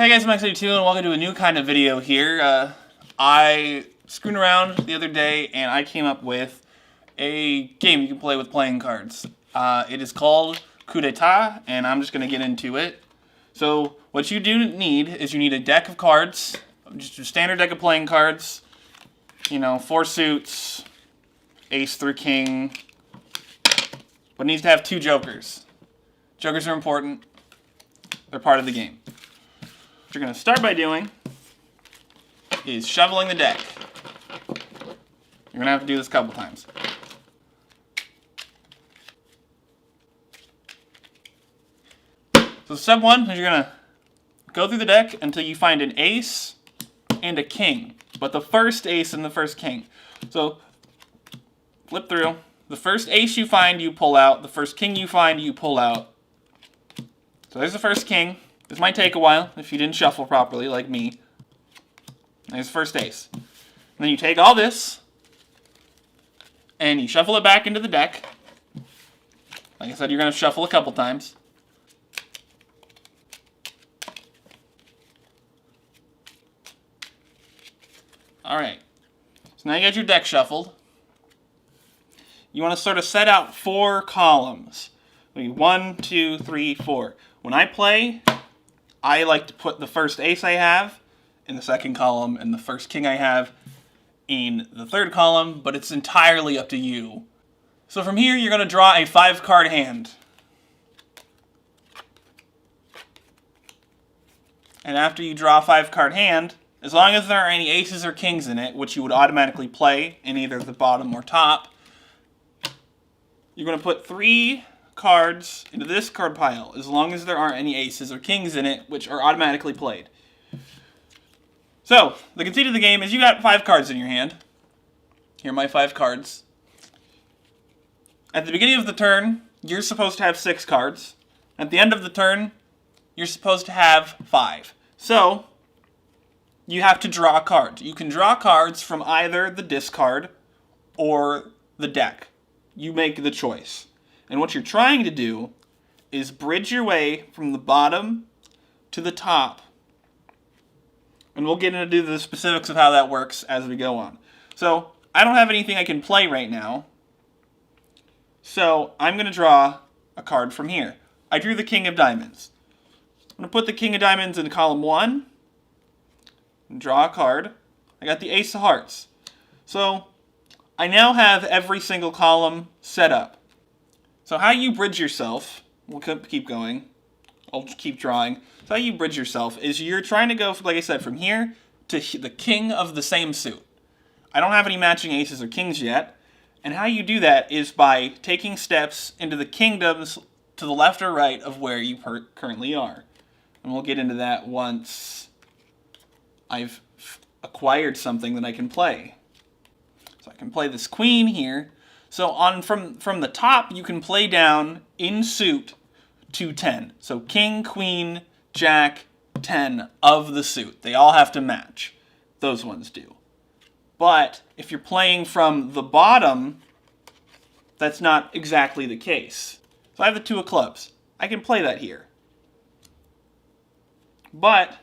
Hey guys, I'm X82 and welcome to a new kind of video here. I screwed around the other day and I came up with a game you can play with playing cards. It is called Coup d'etat, and I'm just going to get into it. So what you do need is you need a deck of cards, just a standard deck of playing cards, you know, 4 suits, ace through king, but it needs to have 2 jokers. Jokers are important. They're part of the game. What you're going to start by doing is shuffling the deck. You're going to have to do this a couple times. So step 1 is you're going to go through the deck until you find an ace and a king, but the first ace and the first king. So flip through. The first ace you find, you pull out. The first king you find, you pull out. So there's the first king. This might take a while if you didn't shuffle properly, like me. There's the first ace. And then you take all this, and you shuffle it back into the deck. Like I said, you're going to shuffle a couple times. Alright. So now you got your deck shuffled. You want to sort of set out 4 columns. 1, 2, 3, 4. When I play, I like to put the first ace I have in the second column and the first king I have in the third column, but it's entirely up to you. So from here, you're going to draw a 5-card hand. And after you draw a 5-card hand, as long as there are any aces or kings in it, which you would automatically play in either the bottom or top, you're going to put 3 cards into this card pile, as long as there aren't any aces or kings in it, which are automatically played. So, the conceit of the game is you got 5 cards in your hand. Here are my 5 cards. At the beginning of the turn, you're supposed to have 6 cards. At the end of the turn, you're supposed to have 5. So, you have to draw a card. You can draw cards from either the discard or the deck. You make the choice. And what you're trying to do is bridge your way from the bottom to the top. And we'll get into the specifics of how that works as we go on. So, I don't have anything I can play right now. So, I'm going to draw a card from here. I drew the King of Diamonds. I'm going to put the King of Diamonds in column 1. And draw a card. I got the Ace of Hearts. So, I now have every single column set up. So how you bridge yourself, we'll keep going, I'll just keep drawing. So how you bridge yourself is you're trying to go, like I said, from here to the king of the same suit. I don't have any matching aces or kings yet, and how you do that is by taking steps into the kingdoms to the left or right of where you currently are. And we'll get into that once I've acquired something that I can play. So I can play this queen here. So from the top, you can play down in suit to 10. So king, queen, jack, 10 of the suit. They all have to match. Those ones do. But if you're playing from the bottom, that's not exactly the case. So I have the 2 of clubs. I can play that here. But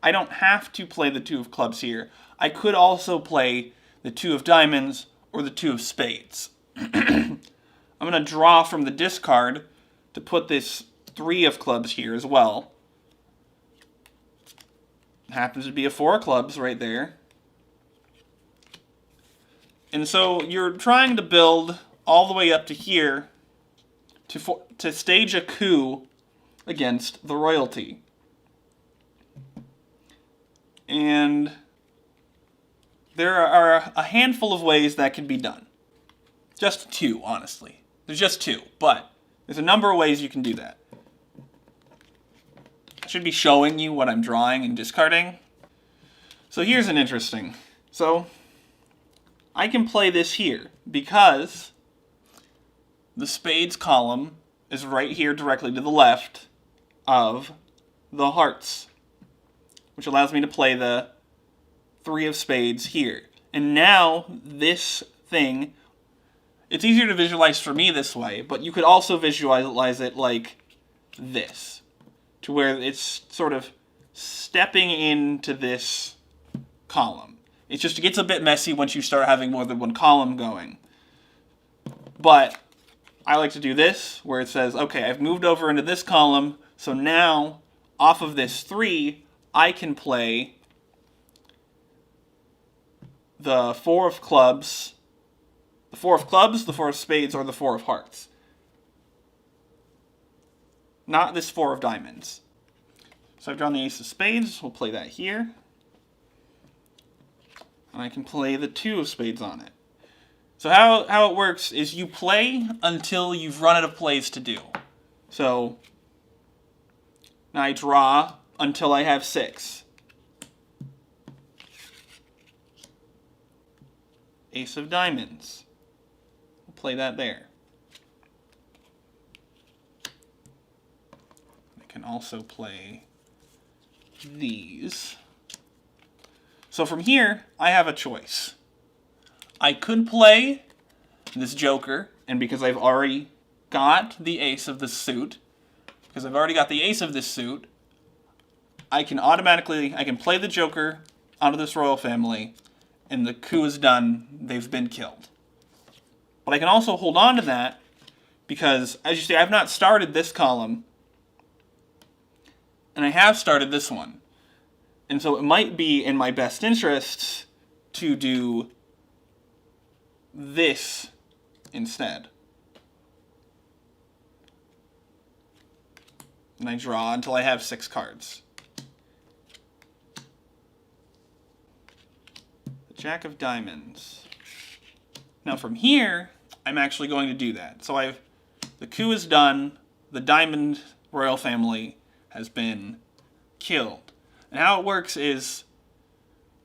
I don't have to play the 2 of clubs here. I could also play the 2 of diamonds or the 2 of spades. I'm going to draw from the discard to put this 3 of clubs here as well. It happens to be a 4 of clubs right there. And so you're trying to build all the way up to here to stage a coup against the royalty. And there are a handful of ways that can be done. Just 2, honestly. There's just 2, but there's a number of ways you can do that. I should be showing you what I'm drawing and discarding. So here's an interesting. So I can play this here because the spades column is right here directly to the left of the hearts, which allows me to play the 3 of spades here. And now this thing, it's easier to visualize for me this way, but you could also visualize it like this, to where it's sort of stepping into this column. It just gets a bit messy once you start having more than one column going. But I like to do this, where it says, okay, I've moved over into this column, so now, off of this 3, I can play the 4 of clubs, the 4 of clubs, the 4 of spades, or the 4 of hearts. Not this 4 of diamonds. So I've drawn the ace of spades, we'll play that here. And I can play the 2 of spades on it. So how it works is you play until you've run out of plays to do. So now I draw until I have 6. Ace of diamonds. We'll play that there. I can also play these. So from here, I have a choice. I could play this joker, and because I've already got the ace of this suit, I can play the joker out of this royal family, and the coup is done, they've been killed. But I can also hold on to that, because, as you see, I've not started this column, and I have started this one. And so it might be in my best interests to do this instead. And I draw until I have 6 cards. The Jack of Diamonds. Now from here, I'm actually going to do that. So the coup is done, the Diamond royal family has been killed. And how it works is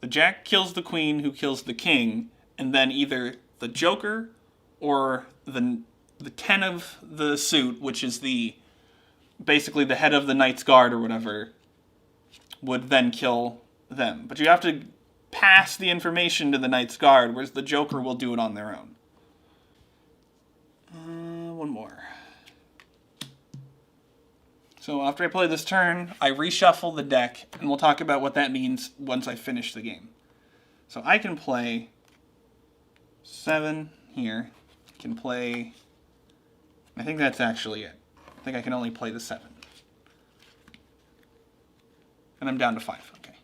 the Jack kills the Queen, who kills the King, and then either the Joker or the 10 of the suit, which is basically the head of the Knight's Guard or whatever, would then kill them. But you have to pass the information to the Knight's Guard, whereas the Joker will do it on their own. One more. So after I play this turn, I reshuffle the deck, and we'll talk about what that means once I finish the game. So I can play 7 here. I can play... I think that's actually it. I think I can only play the 7. And I'm down to 5. Okay.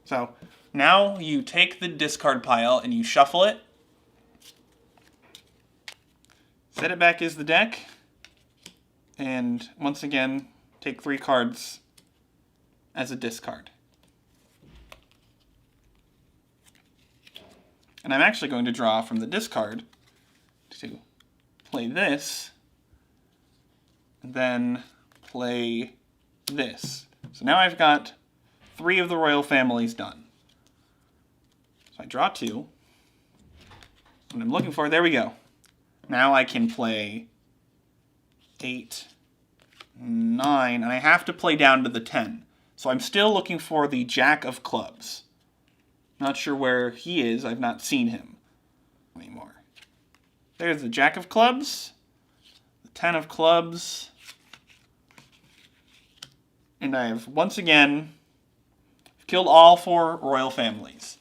So now you take the discard pile and you shuffle it. Set it back as the deck. And once again, take 3 cards as a discard. And I'm actually going to draw from the discard to play this, and then play this. So now I've got 3 of the royal families done. So I draw 2. What I'm looking for, there we go. Now I can play 8, 9, and I have to play down to the 10. So I'm still looking for the Jack of Clubs. Not sure where he is. I've not seen him anymore. There's the Jack of Clubs, the 10 of Clubs, and I have once again killed all 4 royal families.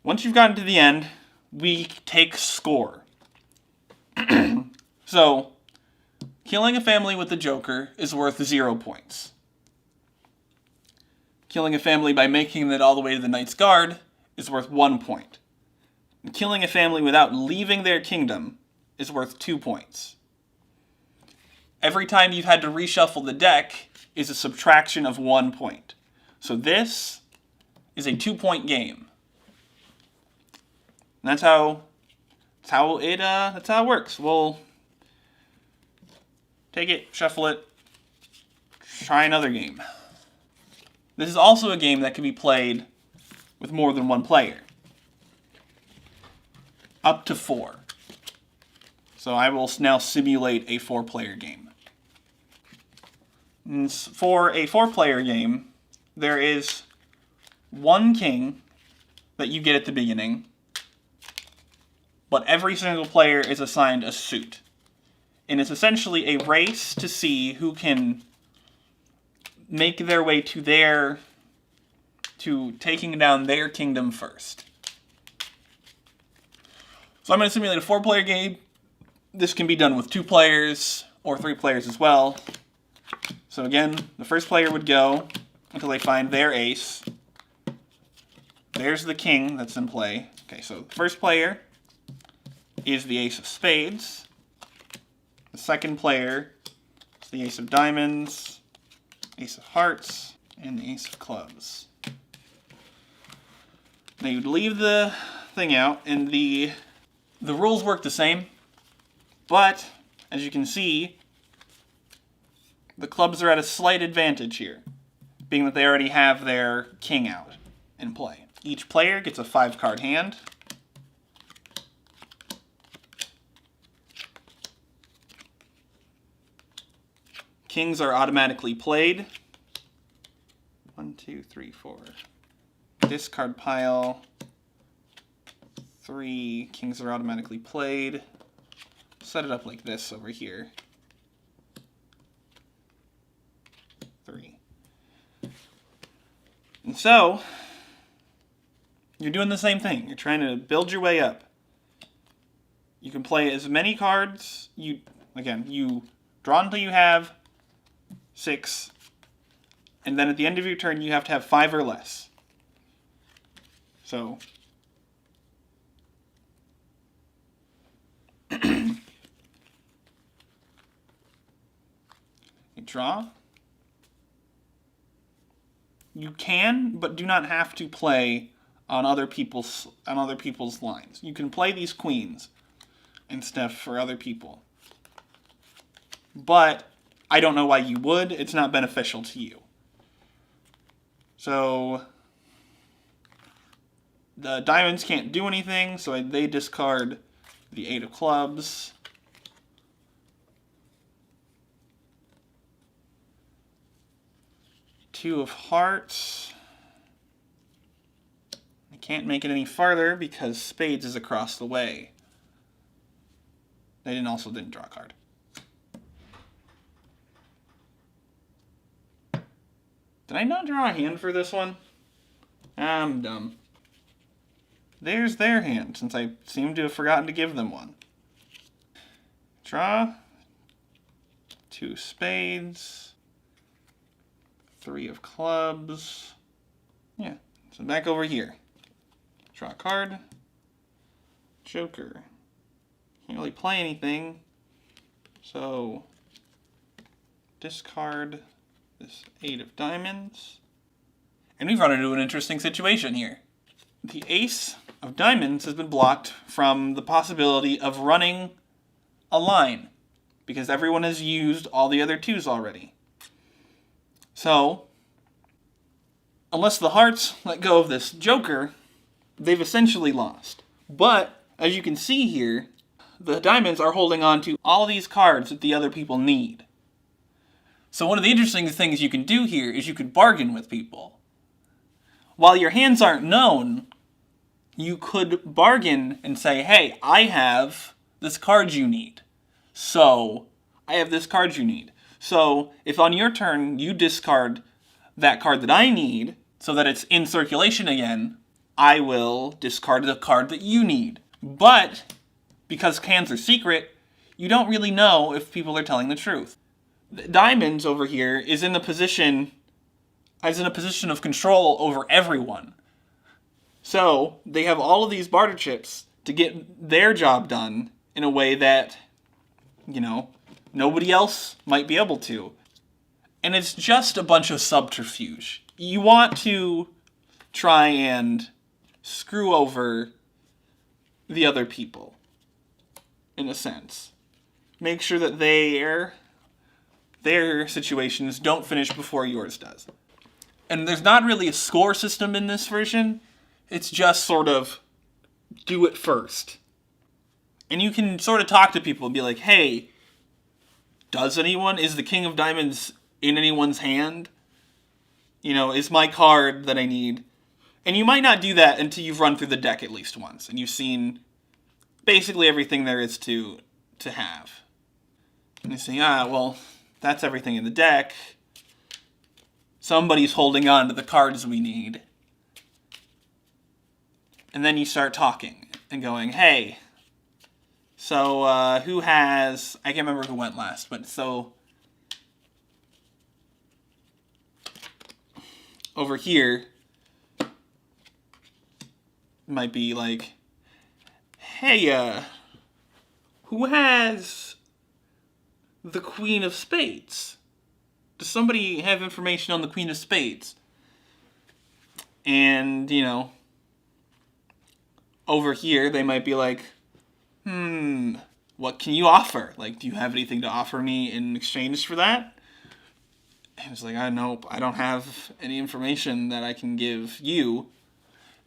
Once you've gotten to the end, we take score. So, killing a family with the Joker is worth 0 points. Killing a family by making it all the way to the Knight's Guard is worth 1 point. And killing a family without leaving their kingdom is worth 2 points. Every time you've had to reshuffle the deck is a subtraction of 1 point. So this is a 2-point game. And that's how it works. We'll take it, shuffle it, try another game. This is also a game that can be played with more than 1 player. Up to 4. So I will now simulate a 4-player game. And for a 4-player game, there is 1 king that you get at the beginning, but every single player is assigned a suit. And it's essentially a race to see who can make their way to taking down their kingdom first. So I'm going to simulate a 4-player game. This can be done with 2 players or 3 players as well. So again, the first player would go until they find their ace. There's the king that's in play. Okay, so the first player is the ace of spades. The second player is the ace of diamonds, ace of hearts, and the ace of clubs. Now you'd leave the thing out, and the rules work the same, but as you can see, the clubs are at a slight advantage here, being that they already have their king out in play. Each player gets a 5-card hand. Kings are automatically played. 1, 2, 3, 4. Discard pile. 3 kings are automatically played. Set it up like this over here. 3. And so, you're doing the same thing. You're trying to build your way up. You can play as many cards. You draw until you have 6. And then at the end of your turn, you have to have 5 or less. So, you draw. You can, but do not have to play on other people's lines. You can play these queens and stuff for other people. But I don't know why you would. It's not beneficial to you. So the diamonds can't do anything, so they discard the 8 of clubs. Two of hearts. I can't make it any farther because spades is across the way. They also didn't draw a card. Did I not draw a hand for this one? I'm dumb. There's their hand, since I seem to have forgotten to give them one. Draw. 2 spades. 3 of clubs. Yeah, so back over here. Draw a card. Joker. Can't really play anything, so discard this 8 of diamonds. And we've run into an interesting situation here. The ace of diamonds has been blocked from the possibility of running a line, because everyone has used all the other 2s already. So, unless the hearts let go of this joker, they've essentially lost. But, as you can see here, the diamonds are holding on to all these cards that the other people need. So one of the interesting things you can do here is you can bargain with people. While your hands aren't known, you could bargain and say, hey, I have this card you need. So, I have this card you need. So, if on your turn you discard that card that I need, so that it's in circulation again, I will discard the card that you need. But, because hands are secret, you don't really know if people are telling the truth. The diamonds over here is in a position of control over everyone. So, they have all of these barter chips to get their job done in a way that, nobody else might be able to. And it's just a bunch of subterfuge. You want to try and screw over the other people, in a sense. Make sure that their situations don't finish before yours does. And there's not really a score system in this version. It's just sort of do it first. And you can sort of talk to people and be like, hey, is the King of Diamonds in anyone's hand? Is my card that I need? And you might not do that until you've run through the deck at least once, and you've seen basically everything there is to have. And you say, well, that's everything in the deck. somebody's holding on to the cards we need. And then you start talking and going, hey, so who has... I can't remember who went last, but so... over here might be like, hey, who has the Queen of Spades? Does somebody have information on the Queen of Spades? And, you know, over here they might be like, what can you offer? Like, do you have anything to offer me in exchange for that? And it's like, nope, I don't have any information that I can give you.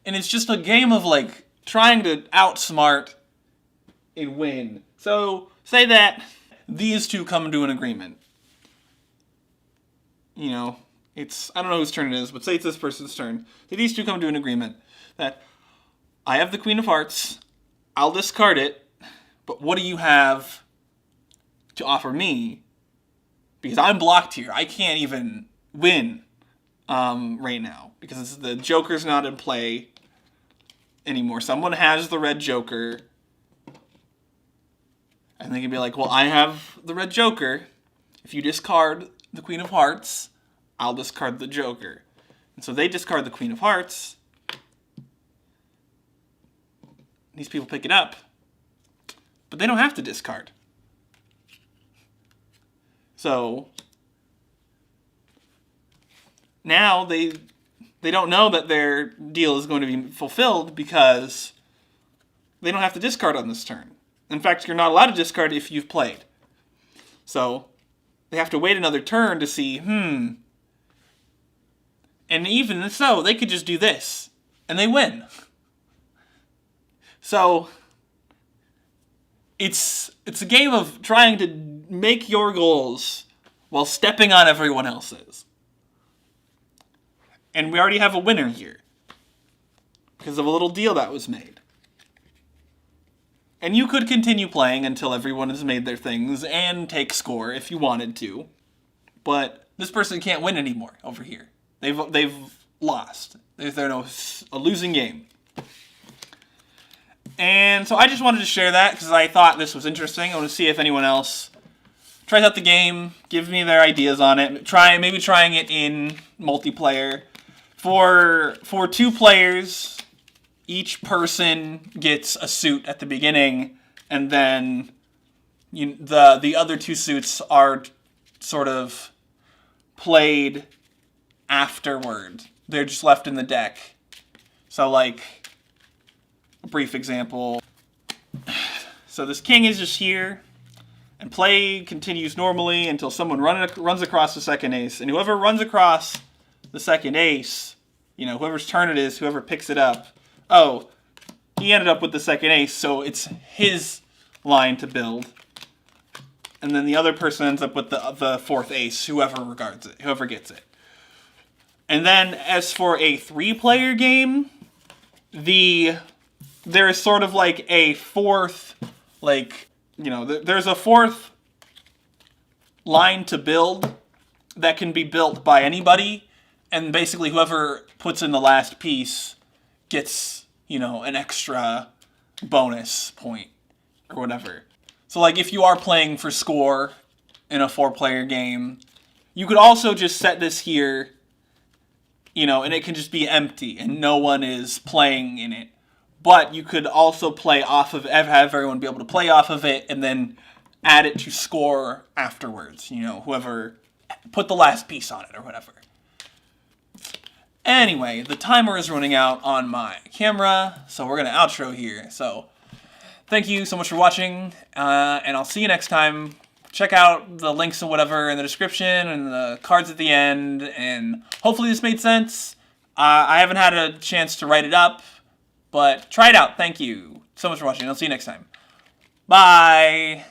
And it's just a game of, like, trying to outsmart and win. So, say that these two come to an agreement. You know, it's, I don't know whose turn it is, but say it's this person's turn. So these two come to an agreement that I have the Queen of Hearts, I'll discard it, but what do you have to offer me? Because I'm blocked here. I can't even win right now. Because the Joker's not in play anymore. Someone has the red Joker. And they can be like, well, I have the red Joker. If you discard the Queen of Hearts, I'll discard the Joker. And so they discard the Queen of Hearts. These people pick it up. But they don't have to discard. So now they don't know that their deal is going to be fulfilled because they don't have to discard on this turn. In fact, you're not allowed to discard if you've played. So they have to wait another turn to see, And even so, they could just do this, and they win. So it's a game of trying to make your goals while stepping on everyone else's. And we already have a winner here because of a little deal that was made. And you could continue playing until everyone has made their things and take score if you wanted to. But this person can't win anymore over here. They've lost. There's a losing game. And so I just wanted to share that because I thought this was interesting. I want to see if anyone else tries out the game, gives me their ideas on it, maybe trying it in multiplayer. For 2 players, each person gets a suit at the beginning, and then the other 2 suits are sort of played afterward. They're just left in the deck. So, like, a brief example. So this king is just here, and play continues normally until someone runs across the second ace. And whoever runs across the second ace, whoever's turn it is, whoever picks it up, he ended up with the second ace, so it's his line to build. And then the other person ends up with the 4th ace, whoever gets it. And then as for a 3-player game, there is sort of like a 4th, there's a 4th line to build that can be built by anybody, and basically whoever puts in the last piece gets, an extra bonus point or whatever. So, like, if you are playing for score in a 4-player game, you could also just set this here, and it can just be empty and no one is playing in it. But you could also play off of have everyone be able to play off of it and then add it to score afterwards. Whoever put the last piece on it or whatever. Anyway, the timer is running out on my camera, so we're going to outro here. So, thank you so much for watching, and I'll see you next time. Check out the links and whatever in the description and the cards at the end, and hopefully this made sense. I haven't had a chance to write it up, but try it out. Thank you so much for watching. I'll see you next time. Bye!